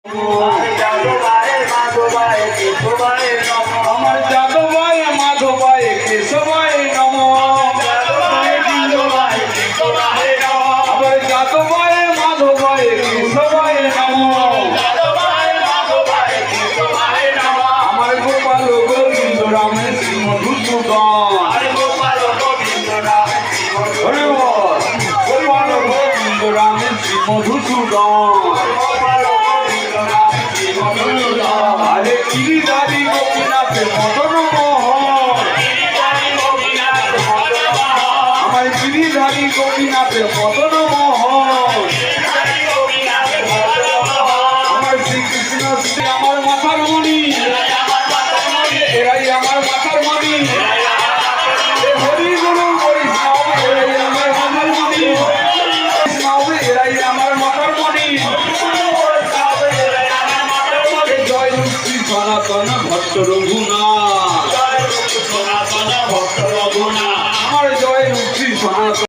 আমার যাদবায় মাধবায় কেশবায় নমঃ। আবার যাদবায় মাধবায় কেশবায় নমঃ। আমার গোপাল গোবিন্দ রামের শ্রী মধুসূদন। গোপাল গোবিন্দ রামের শ্রী মধুসূদন। আরে গিরিধারী গোপীনাথের মদন মোহন। আমার গিরিধারী গোপীনাথের মদন মোহন। আমার শ্রীকৃষ্ণ শ্রী আমার মাথার মণি। এরাই আমার মাথার মণি। হরি গুরু বৈষ্ণব এরাই আমার মাথার মণি। বৈষ্ণব এরাই আমার মাথার মণি। জয় শ্রী সনাতন ভট্ট রঘুনাথ। আমার জয় শ্রী সনাতন।